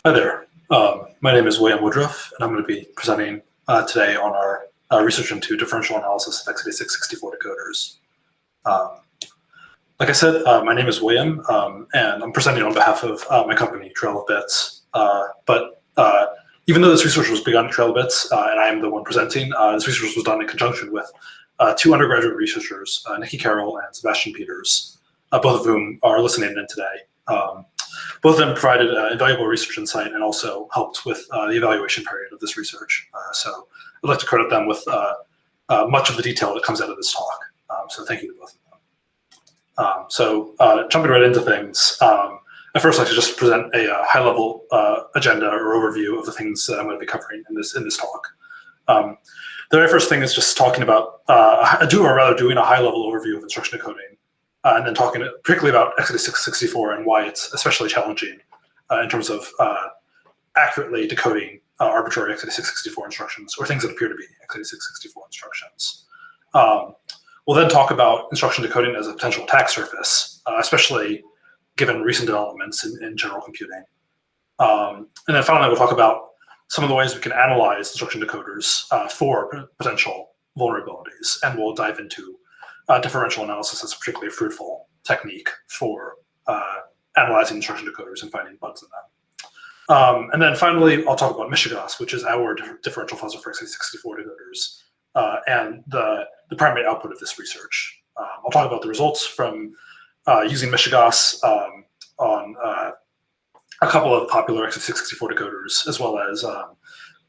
Hi there. My name is William Woodruff, and I'm going to be presenting today on our research into differential analysis of x86-64 decoders. Like I said, my name is William, and I'm presenting on behalf of my company, Trail of Bits. But even though this research was begun at Trail of Bits, and I am the one presenting, this research was done in conjunction with two undergraduate researchers, Nikki Carroll and Sebastian Peters, both of whom are listening in today. Both of them provided invaluable research insight and also helped with the evaluation period of this research. So I'd like to credit them with much of the detail that comes out of this talk. So thank you to both of them. Jumping right into things, I'd first like to just present a high-level agenda or overview of the things that I'm going to be covering in this talk. The very first thing is just talking about, doing a high-level overview of instruction decoding. And then talking particularly about x86-64 and why it's especially challenging in terms of accurately decoding arbitrary x86-64 instructions or things that appear to be x86-64 instructions. We'll then talk about instruction decoding as a potential attack surface, especially given recent developments in general computing. And then finally, we'll talk about some of the ways we can analyze instruction decoders for potential vulnerabilities, and we'll dive into differential analysis is a particularly fruitful technique for analyzing instruction decoders and finding bugs in them. And then finally, I'll talk about Michigas, which is our differential fuzzer for x86-64 decoders, and the primary output of this research. I'll talk about the results from using Michigas on a couple of popular x86-64 decoders, as well as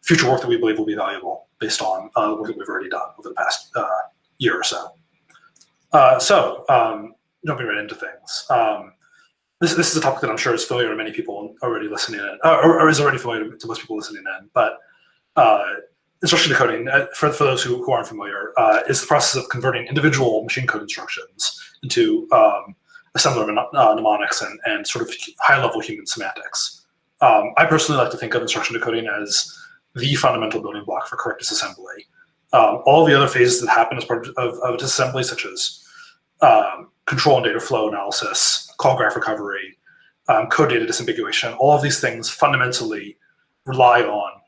future work that we believe will be valuable based on the work that we've already done over the past year or so. Jumping right into things. This is a topic that I'm sure is familiar to many people already listening in, or is already familiar to most people listening in. But instruction decoding, for those who aren't familiar, is the process of converting individual machine code instructions into assembler mnemonics and sort of high-level human semantics. I personally like to think of instruction decoding as the fundamental building block for correct disassembly. All the other phases that happen as part of disassembly, such as control and data flow analysis, call graph recovery, code data disambiguation, all of these things fundamentally rely on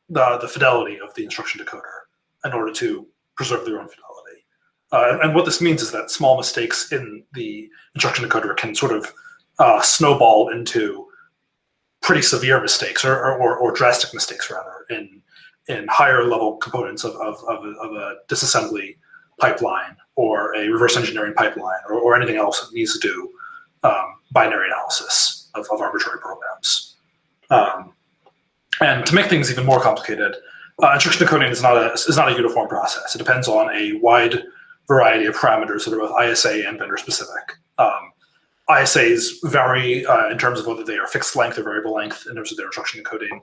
the fidelity of the instruction decoder in order to preserve their own fidelity. And what this means is that small mistakes in the instruction decoder can sort of snowball into pretty severe mistakes or drastic mistakes, rather, in higher level components of a disassembly pipeline or a reverse engineering pipeline or anything else that needs to do binary analysis of arbitrary programs. And to make things even more complicated, instruction decoding is not a uniform process. It depends on a wide variety of parameters that are both ISA and vendor specific. ISAs vary in terms of whether they are fixed length or variable length in terms of their instruction decoding.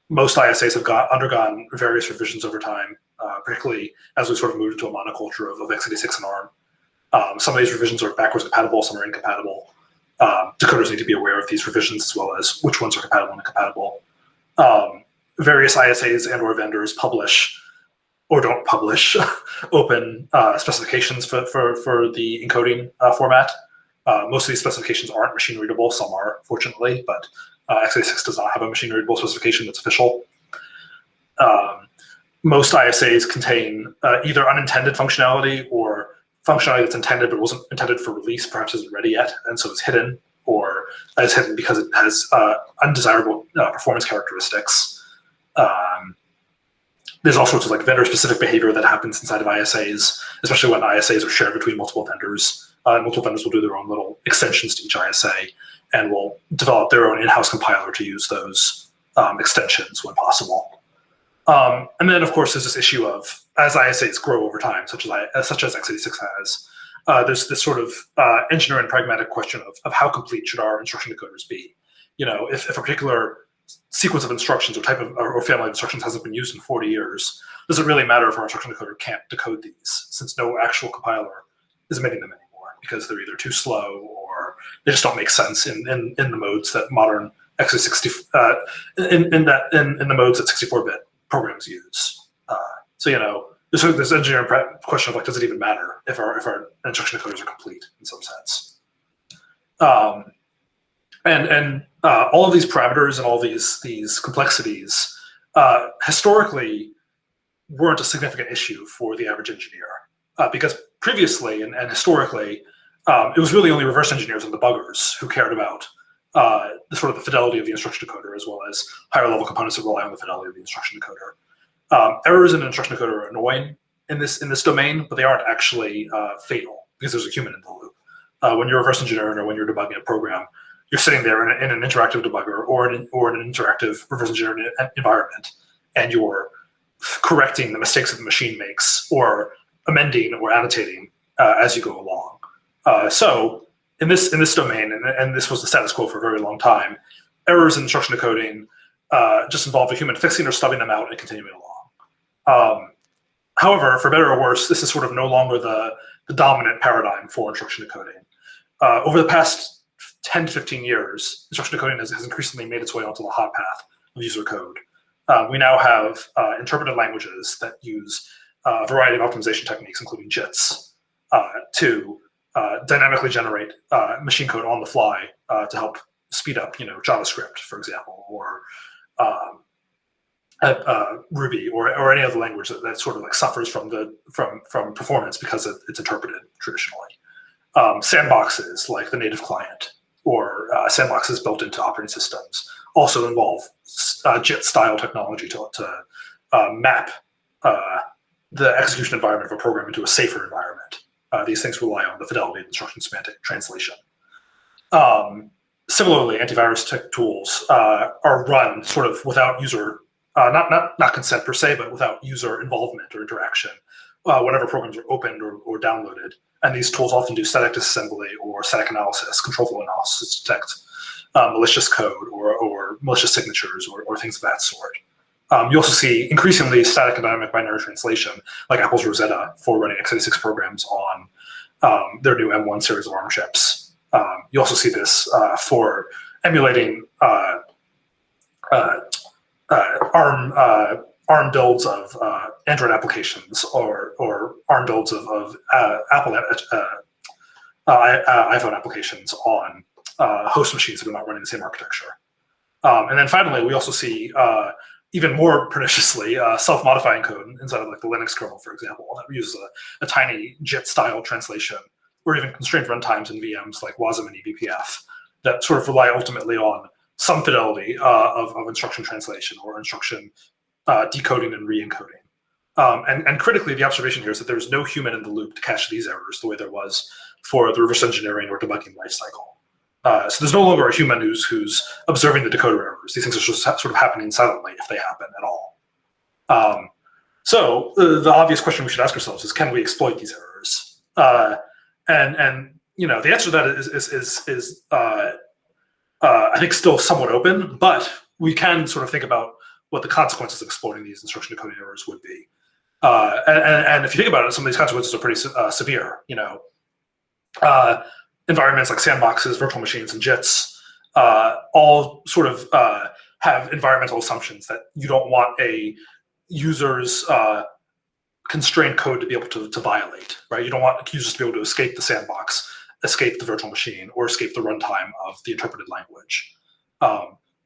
Most ISAs have undergone various revisions over time, particularly as we sort of moved into a monoculture of x86 and ARM. Some of these revisions are backwards compatible, some are incompatible. Decoders need to be aware of these revisions as well as which ones are compatible and incompatible. Various ISAs and or vendors publish or don't publish open specifications for the encoding format. Most of these specifications aren't machine readable, some are, fortunately, but x86 does not have a machine readable specification that's official. Most ISAs contain either unintended functionality or functionality that's intended but wasn't intended for release, perhaps isn't ready yet, and so it's hidden, or is hidden because it has undesirable performance characteristics. There's all sorts of vendor-specific behavior that happens inside of ISAs, especially when ISAs are shared between multiple vendors. Multiple vendors will do their own little extensions to each ISA and will develop their own in-house compiler to use those extensions when possible. And then, of course, there's this issue of, as ISAs grow over time, such as x86 has, there's this sort of engineering pragmatic question of how complete should our instruction decoders be? If a particular sequence of instructions or type of or family of instructions hasn't been used in 40 years, does it really matter if our instruction decoder can't decode these, since no actual compiler is emitting them anymore because they're either too slow or they just don't make sense in the modes that modern x86 in the modes that 64-bit programs use. There's this engineering question of does it even matter if our instruction decoders are complete in some sense? All of these parameters and all these complexities historically weren't a significant issue for the average engineer, because previously and historically, it was really only reverse engineers and debuggers who cared about the fidelity of the instruction decoder, as well as higher level components that rely on the fidelity of the instruction decoder. Errors in an instruction decoder are annoying in this domain, but they aren't actually fatal because there's a human in the loop. When you're reverse engineering or when you're debugging a program, you're sitting there in an interactive debugger or in an interactive reverse engineering environment, and you're correcting the mistakes that the machine makes or amending or annotating as you go along. So in this domain, and this was the status quo for a very long time, errors in instruction decoding just involve a human fixing or stubbing them out and continuing along. However, for better or worse, this is sort of no longer the dominant paradigm for instruction decoding. Over the past 10 to 15 years, instruction decoding has increasingly made its way onto the hot path of user code. We now have interpreted languages that use a variety of optimization techniques, including JITs, to dynamically generate machine code on the fly to help speed up, JavaScript, for example, or Ruby, or any other language that sort of like suffers from performance because it's interpreted traditionally. Sandboxes like the native client or sandboxes built into operating systems also involve JIT-style technology to map the execution environment of a program into a safer environment. These things rely on the fidelity of instruction semantic translation. Similarly, antivirus tech tools are run sort of without user, not consent per se, but without user involvement or interaction whenever programs are opened or downloaded. And these tools often do static disassembly or static analysis, control flow analysis to detect malicious code or malicious signatures or things of that sort. You also see increasingly static and dynamic binary translation, like Apple's Rosetta for running x86 programs on their new M1 series of ARM chips. You also see this for emulating ARM builds of Android applications or ARM builds of Apple iPhone applications on host machines that are not running the same architecture. And then finally, we also see even more perniciously self-modifying code inside of like the Linux kernel, for example, that uses a tiny JIT-style translation, or even constrained runtimes in VMs like WASM and eBPF that sort of rely ultimately on some fidelity of instruction translation or instruction decoding and re-encoding. And critically, the observation here is that there's no human in the loop to catch these errors the way there was for the reverse engineering or debugging lifecycle. So there's no longer a human who's observing the decoder errors. These things are just sort of happening silently if they happen at all. So the obvious question we should ask ourselves is, can we exploit these errors? And the answer to that is I think still somewhat open, but we can sort of think about what the consequences of exploiting these instruction decoding errors would be. And if you think about it, some of these consequences are pretty severe. Environments like sandboxes, virtual machines, and JITs all sort of have environmental assumptions that you don't want a user's constrained code to be able to violate, right? You don't want users to be able to escape the sandbox, escape the virtual machine, or escape the runtime of the interpreted language.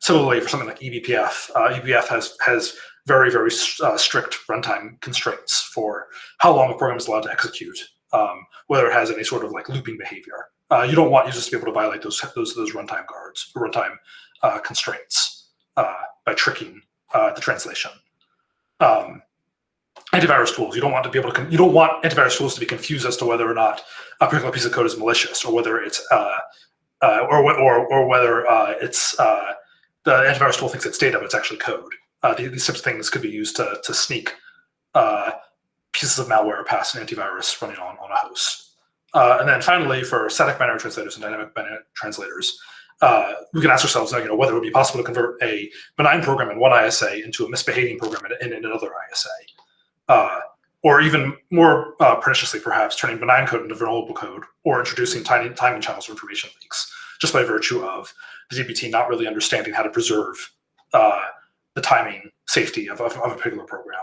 Similarly, for something like eBPF, eBPF has very, very strict runtime constraints for how long a program is allowed to execute, whether it has any sort of like looping behavior. You don't want users to be able to violate those runtime guards, or runtime constraints by tricking the translation. Antivirus tools, you don't want antivirus tools to be confused as to whether or not a particular piece of code is malicious, or whether it's whether it's the antivirus tool thinks it's data, but it's actually code. These types of things could be used to sneak pieces of malware past an antivirus running on a host. And then finally, for static binary translators and dynamic binary translators, we can ask ourselves, whether it would be possible to convert a benign program in one ISA into a misbehaving program in another ISA. Or even more perniciously, perhaps, turning benign code into vulnerable code, or introducing timing channels or information leaks, just by virtue of the GPT not really understanding how to preserve the timing safety of a particular program,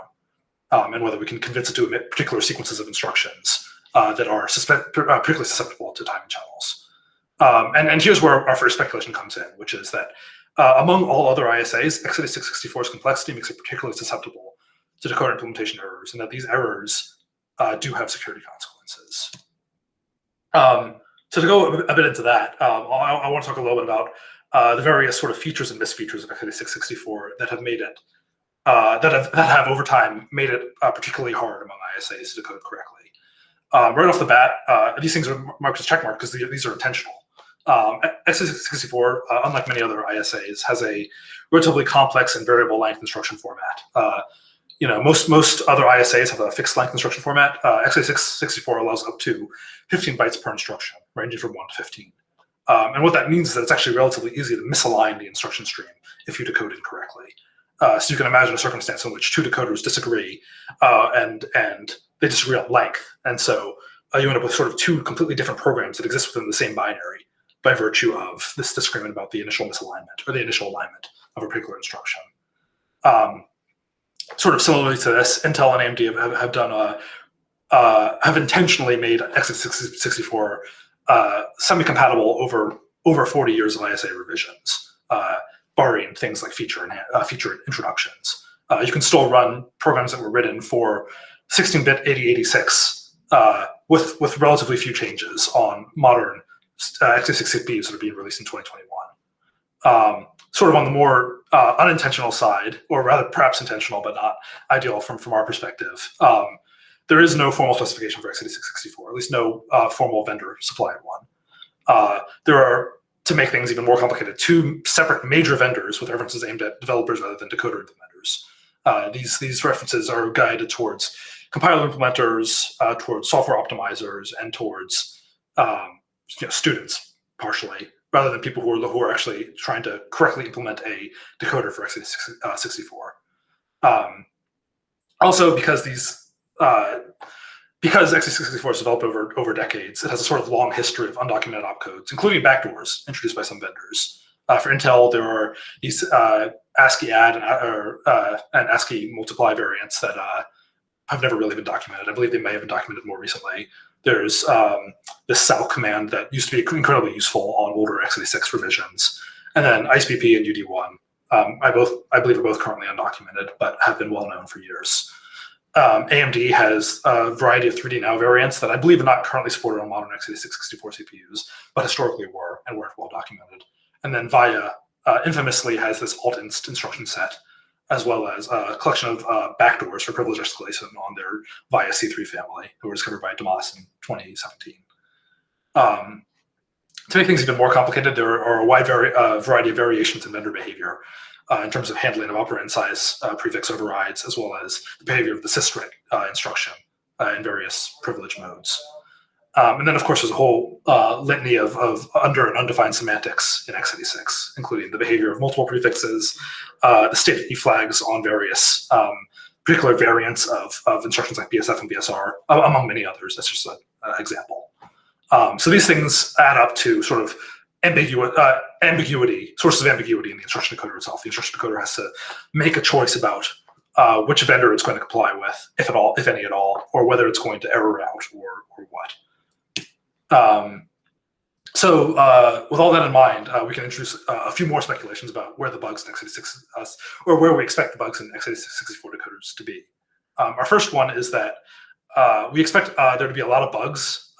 and whether we can convince it to emit particular sequences of instructions that are particularly susceptible to timing channels. And here's where our first speculation comes in, which is that among all other ISAs, x86-64's complexity makes it particularly susceptible to decoder implementation errors, and that these errors do have security consequences. So to go a bit into that, I want to talk a little bit about the various sort of features and misfeatures of x86-64 that have made it, that have over time made it particularly hard among ISAs to decode correctly. Right off the bat, these things are marked as checkmark because these are intentional. x86-64, unlike many other ISAs, has a relatively complex and variable length instruction format. Most other ISAs have a fixed length instruction format. x86-64 allows up to 15 bytes per instruction, ranging from 1 to 15. And what that means is that it's actually relatively easy to misalign the instruction stream if you decode incorrectly. So you can imagine a circumstance in which two decoders disagree, and they disagree on length. And so you end up with sort of two completely different programs that exist within the same binary by virtue of this disagreement about the initial misalignment or the initial alignment of a particular instruction. Sort of similarly to this, Intel and AMD have intentionally made x86-64 semi-compatible over 40 years of ISA revisions, barring things like feature introductions. You can still run programs that were written for 16-bit 8086 with relatively few changes on modern x86 CPUs that are being released in 2021. Sort of on the more unintentional side, or rather perhaps intentional, but not ideal from our perspective, there is no formal specification for x86-64, at least no formal vendor supplied one. There are, to make things even more complicated, two separate major vendors with references aimed at developers rather than decoder implementers. These references are guided towards compiler implementers, towards software optimizers, and towards students, partially, rather than people who are actually trying to correctly implement a decoder for x86-64. Also, because x86-64 is developed over decades, it has a sort of long history of undocumented opcodes, including backdoors introduced by some vendors. For Intel, there are these ASCII add and ASCII multiply variants that have never really been documented. I believe they may have been documented more recently. There's this SAL command that used to be incredibly useful on older x86 revisions. And then ICBP and UD1, I believe are both currently undocumented, but have been well known for years. AMD has a variety of 3D Now variants that I believe are not currently supported on modern x86-64 CPUs, but historically were and weren't well documented. And then VIA infamously has this alt-inst instruction set, as well as a collection of backdoors for privilege escalation on their VIA C3 family, that were discovered by Damas in 2017. To make things even more complicated, there are a wide variety of variations in vendor behavior in terms of handling of operand size prefix overrides, as well as the behavior of the sysstring instruction in various privilege modes. And then, of course, there's a whole litany of under and undefined semantics in x86, including the behavior of multiple prefixes, the state of E flags on various particular variants of instructions like BSF and BSR, among many others. That's just an example. So these things add up to sort of ambiguity, sources of ambiguity in the instruction decoder itself. The instruction decoder has to make a choice about which vendor it's going to comply with, if at all, if any at all, or whether it's going to error out or what. With all that in mind, we can introduce a few more speculations about where the bugs in x86, or where we expect the bugs in x86-64 decoders to be. Our first one is that we expect there to be a lot of bugs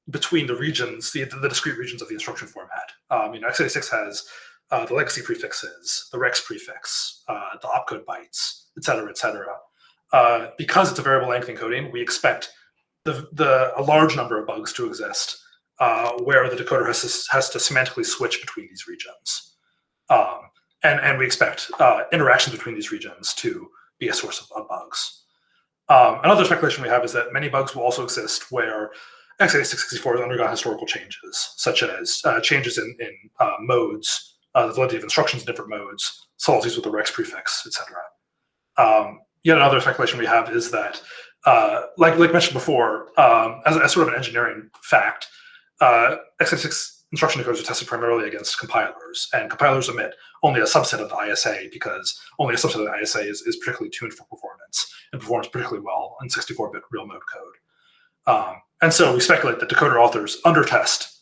between the regions, the discrete regions of the instruction format. x86 has the legacy prefixes, the rex prefix, the opcode bytes, et cetera, because it's a variable length encoding, we expect a large number of bugs to exist where the decoder has to semantically switch between these regions. And we expect interactions between these regions to be a source of bugs. Another speculation we have is that many bugs will also exist where x86-64 has undergone historical changes, such as changes in modes, the validity of instructions in different modes, subtleties with the rex prefix, et cetera. Yet another speculation we have is that, like mentioned before, as sort of an engineering fact, x86 instruction decoders are tested primarily against compilers, and compilers omit only a subset of the ISA because only a subset of the ISA is particularly tuned for performance and performs particularly well in 64-bit real mode code. And so we speculate that decoder authors undertest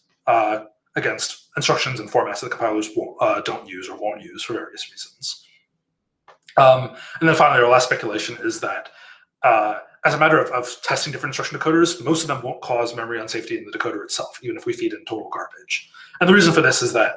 against instructions and formats that the compilers don't use or won't use for various reasons. And then finally, our last speculation is that as a matter of testing different instruction decoders, most of them won't cause memory unsafety in the decoder itself, even if we feed in total garbage. And the reason for this is that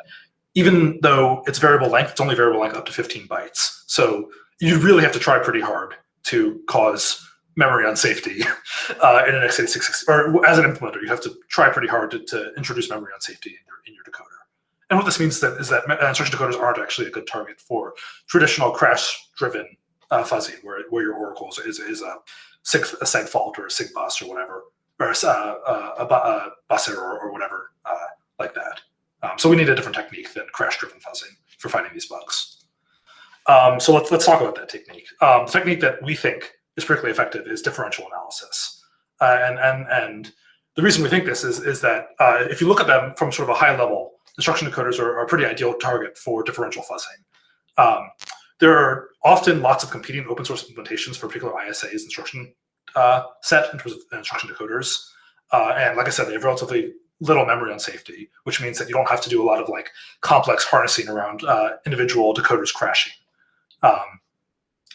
even though it's variable length, it's only variable length up to 15 bytes. So you really have to try pretty hard to cause memory unsafety in an x86-64, or as an implementer, you have to try pretty hard to introduce memory unsafety in your decoder. And what this means is that instruction decoders aren't actually a good target for traditional crash-driven fuzzing, where your oracle is a seg fault or a sig bus or whatever, or a bus error or whatever like that. So we need a different technique than crash-driven fuzzing for finding these bugs. So let's talk about that technique. The technique that we think is particularly effective is differential analysis. And the reason we think this is that if you look at them from sort of a high level, instruction decoders are a pretty ideal target for differential fuzzing. There are often lots of competing open source implementations for particular ISA's instruction set in terms of instruction decoders. And like I said, they have relatively little memory unsafety, which means that you don't have to do a lot of like complex harnessing around individual decoders crashing.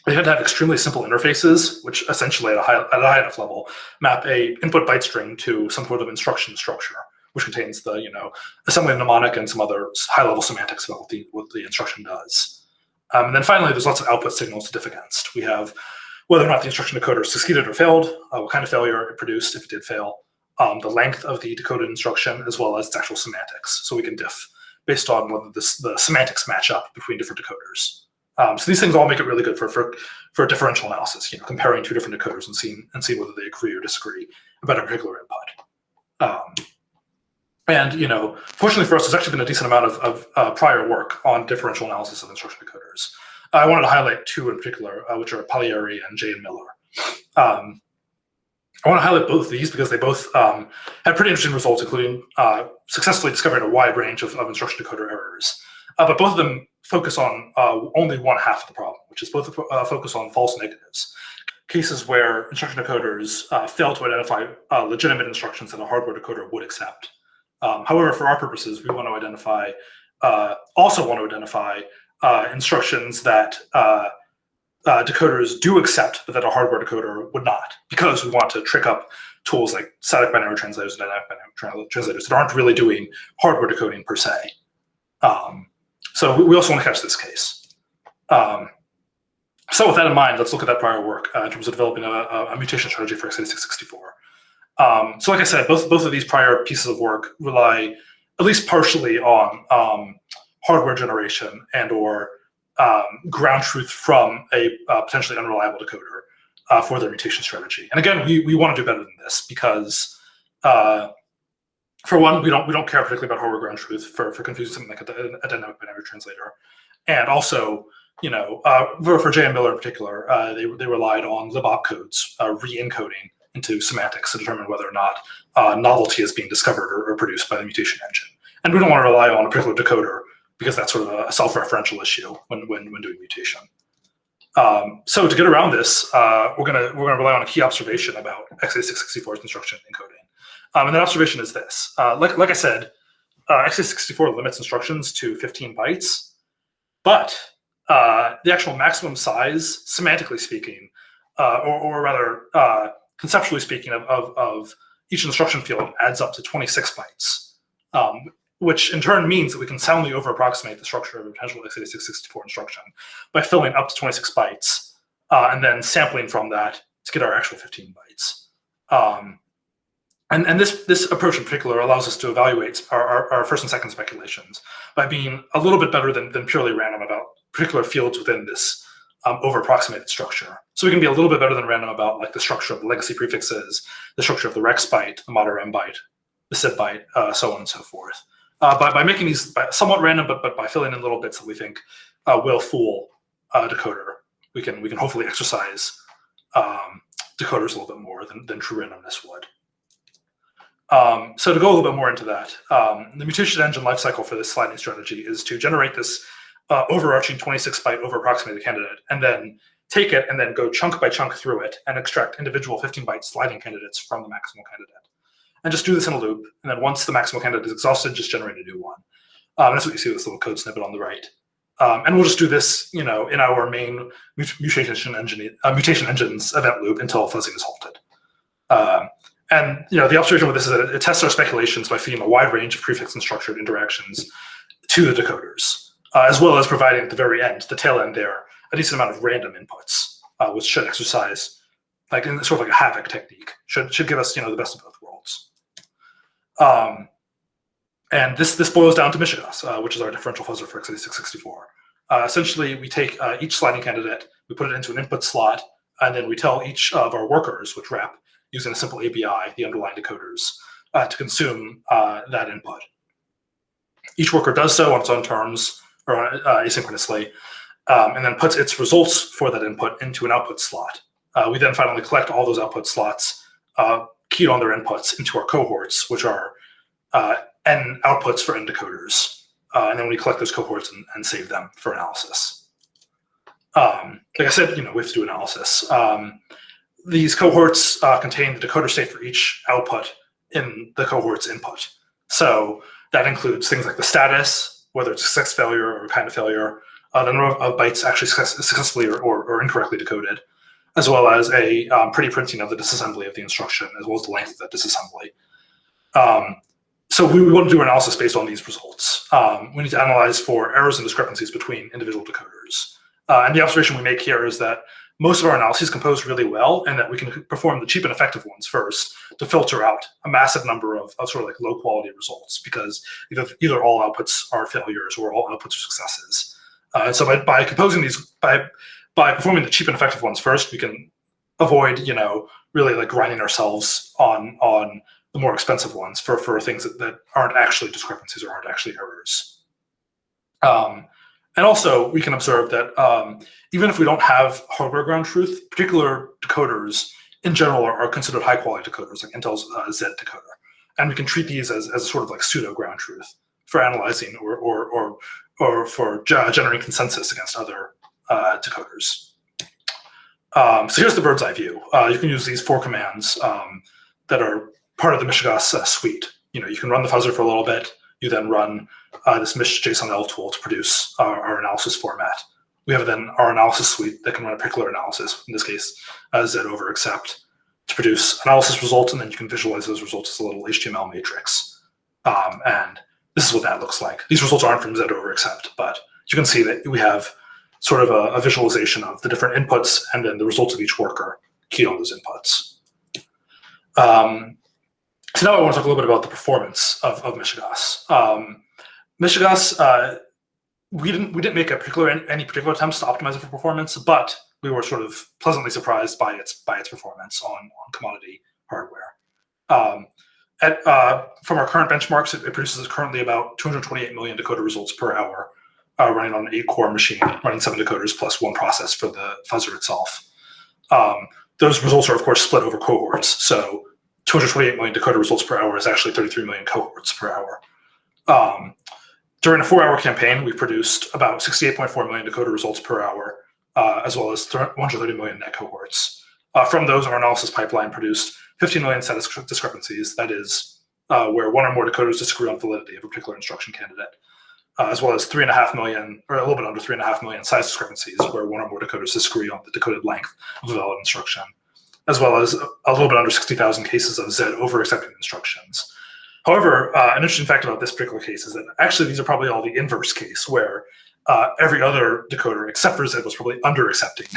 They had to have extremely simple interfaces, which essentially at a high enough level map a input byte string to some sort of instruction structure, which contains the assembly mnemonic and some other high-level semantics about what the instruction does. And then finally, there's lots of output signals to diff against. We have whether or not the instruction decoder succeeded or failed, what kind of failure it produced if it did fail, the length of the decoded instruction, as well as its actual semantics. So we can diff based on whether the semantics match up between different decoders. So these things all make it really good for differential analysis, comparing two different decoders and seeing whether they agree or disagree about a particular input. And fortunately for us, there's actually been a decent amount of prior work on differential analysis of instruction decoders. I wanted to highlight two in particular, which are Pagliari and Jay and Miller. I want to highlight both of these because they both had pretty interesting results, including successfully discovering a wide range of instruction decoder errors. But both of them focus on only one half of the problem, which is both focus on false negatives, cases where instruction decoders fail to identify legitimate instructions that a hardware decoder would accept. However, for our purposes, we also want to identify instructions that decoders do accept, but that a hardware decoder would not, because we want to trick up tools like static binary translators and dynamic binary translators that aren't really doing hardware decoding per se. So we also want to catch this case. So with that in mind, let's look at that prior work in terms of developing a mutation strategy for x86-64. So like I said, both of these prior pieces of work rely at least partially on hardware generation and or ground truth from a potentially unreliable decoder for their mutation strategy. And again, we want to do better than this because for one, we don't care particularly about hardware ground truth for confusing something like a dynamic binary translator. And also, for Jay and Miller in particular, they relied on libopcodes re-encoding into semantics to determine whether or not novelty is being discovered or produced by the mutation engine. And we don't want to rely on a particular decoder because that's sort of a self-referential issue when doing mutation. So to get around this, we're gonna rely on a key observation about x86-64's instruction encoding. And that observation is this. Like I said, x86-64 limits instructions to 15 bytes, but the actual maximum size, semantically speaking, or rather conceptually speaking, of each instruction field adds up to 26 bytes, which in turn means that we can soundly over-approximate the structure of a potential x86-64 instruction by filling up to 26 bytes and then sampling from that to get our actual 15 bytes. And this approach in particular allows us to evaluate our first and second speculations by being a little bit better than purely random about particular fields within this over-approximated structure. So we can be a little bit better than random about like the structure of the legacy prefixes, the structure of the rex byte, the modur m byte, the sib byte, so on and so forth. By making these somewhat random, but by filling in little bits that we think will fool a decoder, we can hopefully exercise decoders a little bit more than true randomness would. So to go a little bit more into that, the mutation engine lifecycle for this sliding strategy is to generate this overarching 26-byte over-approximated candidate, and then take it and then go chunk by chunk through it and extract individual 15-byte sliding candidates from the maximal candidate. and just do this in a loop. And then once the maximal candidate is exhausted, just generate a new one. That's what you see with this little code snippet on the right. And we'll just do this, in our main mutation engines event loop until fuzzing is halted. And the observation with this is that it tests our speculations by feeding a wide range of prefix and structured interactions to the decoders, as well as providing at the very end, the tail end there, a decent amount of random inputs, which should exercise like in sort of like a havoc technique, should give us the best of both worlds. And this boils down to Michigas, which is our differential fuzzer for x86-64. Essentially, we take each sliding candidate, we put it into an input slot, and then we tell each of our workers, which wrap using a simple ABI, the underlying decoders, to consume that input. Each worker does so on its own terms or asynchronously, and then puts its results for that input into an output slot. We then finally collect all those output slots, keyed on their inputs into our cohorts, which are n outputs for n decoders. And then we collect those cohorts and save them for analysis. Like I said, we have to do analysis. These cohorts contain the decoder state for each output in the cohort's input. So that includes things like the status, whether it's success failure or kind of failure, the number of bytes actually successfully or incorrectly decoded, as well as a pretty printing of the disassembly of the instruction, as well as the length of that disassembly. So we want to do analysis based on these results. We need to analyze for errors and discrepancies between individual decoders. And the observation we make here is that most of our analyses compose really well, and that we can perform the cheap and effective ones first to filter out a massive number of sort of like low quality results, because either all outputs are failures or all outputs are successes. And so by composing these, by performing the cheap and effective ones first, we can avoid, really like grinding ourselves on the more expensive ones for things that aren't actually discrepancies or aren't actually errors. And also, we can observe that even if we don't have hardware ground truth, particular decoders in general are considered high quality decoders, like Intel's Z decoder. And we can treat these as sort of like pseudo ground truth for analyzing or for generating consensus against other decoders. So here's the bird's eye view. You can use these 4 commands that are part of the Michigas suite. You can run the fuzzer for a little bit. You then run this mish.jsonl tool to produce our analysis format. We have then our analysis suite that can run a particular analysis, in this case, Z over accept, to produce analysis results, and then you can visualize those results as a little HTML matrix. And this is what that looks like. These results aren't from Z over accept, but you can see that we have sort of a visualization of the different inputs and then the results of each worker keyed on those inputs. So now I want to talk a little bit about the performance of Michigas. Michigas, we didn't make any particular attempts to optimize it for performance, but we were sort of pleasantly surprised by its performance on commodity hardware. From our current benchmarks, it produces currently about 228 million decoder results per hour, running on an 8-core machine, running 7 decoders plus 1 process for the fuzzer itself. Those results are, of course, split over cohorts. So 228 million decoder results per hour is actually 33 million cohorts per hour. During a 4-hour campaign, we produced about 68.4 million decoder results per hour, as well as 130 million net cohorts. From those, our analysis pipeline produced 15 million status discrepancies, that is, where 1 or more decoders disagree on validity of a particular instruction candidate, as well as 3.5 million, or a little bit under 3.5 million size discrepancies, where 1 or more decoders disagree on the decoded length of a valid instruction, as well as a little bit under 60,000 cases of Z over accepting instructions. However, an interesting fact about this particular case is that actually these are probably all the inverse case, where every other decoder except for Z was probably under accepting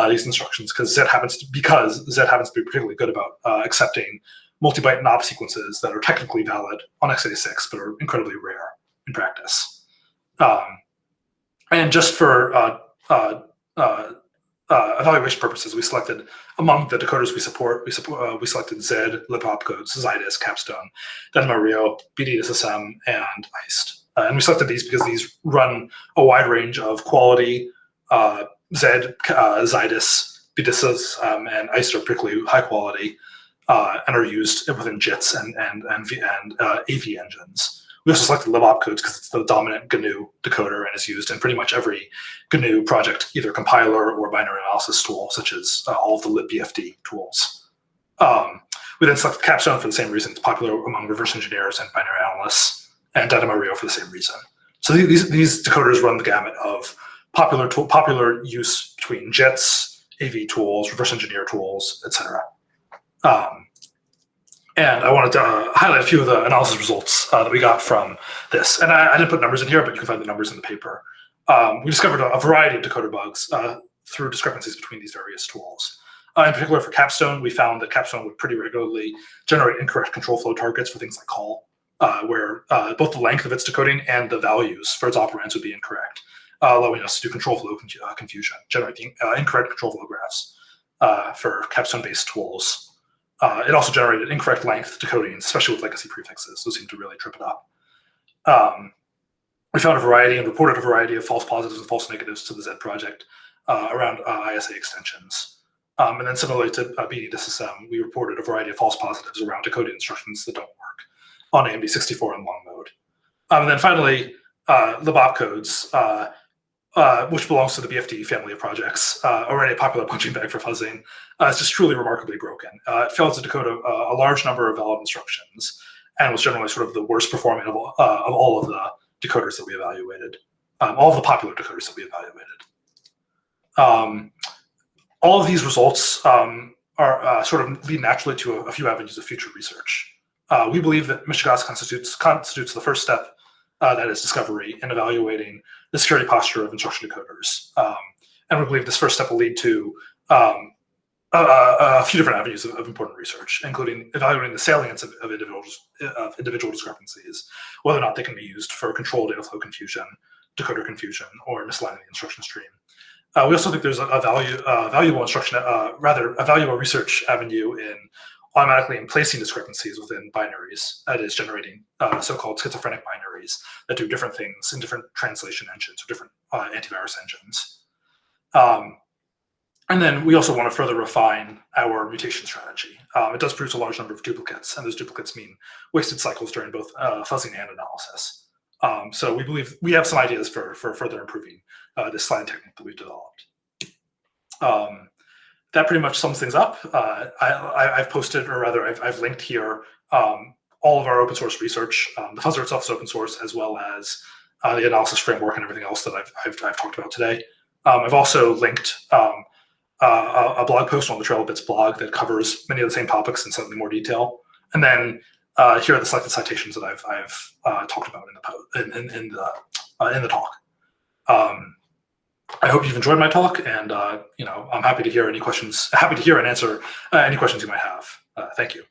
these instructions, because Z happens to be particularly good about accepting multi-byte knob sequences that are technically valid on x86 but are incredibly rare in practice. And just for evaluation purposes, we selected among the decoders we support. We selected Z, lib opcodes, Zydus, Capstone, Denmario, BDSSM, and ICE. And we selected these because these run a wide range of quality. Z, Zydus, BDSS, and ICE are particularly high quality and are used within JITs and AV engines. We also selected lib opcodes because it's the dominant GNU decoder and is used in pretty much every GNU project, either compiler or binary analysis tool, such as all of the libbfd tools. We then selected Capstone for the same reason. It's popular among reverse engineers and binary analysts, and DynamoRio for the same reason. So these decoders run the gamut of popular use between JITs, AV tools, reverse engineer tools, etc. And I wanted to highlight a few of the analysis results that we got from this. And I didn't put numbers in here, but you can find the numbers in the paper. We discovered a variety of decoder bugs through discrepancies between these various tools. In particular, for Capstone, we found that Capstone would pretty regularly generate incorrect control flow targets for things like call, where both the length of its decoding and the values for its operands would be incorrect, allowing us to do control flow confusion, generating incorrect control flow graphs for Capstone-based tools. It also generated incorrect length decoding, especially with legacy prefixes. Those seem to really trip it up. We found a variety and reported a variety of false positives and false negatives to the Z project around ISA extensions. And then similarly to BD-DisSM, we reported a variety of false positives around decoding instructions that don't work on AMD64 and long mode. And then finally, the BOP codes, which belongs to the BFD family of projects, already a popular punching bag for fuzzing. It's just truly remarkably broken. It failed to decode a large number of valid instructions and was generally sort of the worst performing of all of the decoders that we evaluated, all of the popular decoders that we evaluated. All of these results are sort of lead naturally to a few avenues of future research. We believe that Michigas constitutes the first step, that is discovery, in evaluating the security posture of instruction decoders. And we believe this first step will lead to a few different avenues of important research, including evaluating the salience of individual discrepancies, whether or not they can be used for control data flow confusion, decoder confusion, or misaligning the instruction stream. We also think there's a valuable research avenue in automatically placing discrepancies within binaries, that is generating so-called schizophrenic binaries that do different things in different translation engines or different antivirus engines. And then we also want to further refine our mutation strategy. It does produce a large number of duplicates, and those duplicates mean wasted cycles during both fuzzing and analysis. So we believe we have some ideas for further improving this sliding technique that we've developed. That pretty much sums things up. I've posted, or rather I've linked here all of our open source research. The fuzzer itself is open source, as well as the analysis framework and everything else that I've talked about today. I've also linked a blog post on the Trail of Bits blog that covers many of the same topics in slightly more detail. And then here are the selected citations that I've talked about in the talk. I hope you've enjoyed my talk, and I'm happy to hear any questions. Happy to hear and answer any questions you might have. Thank you.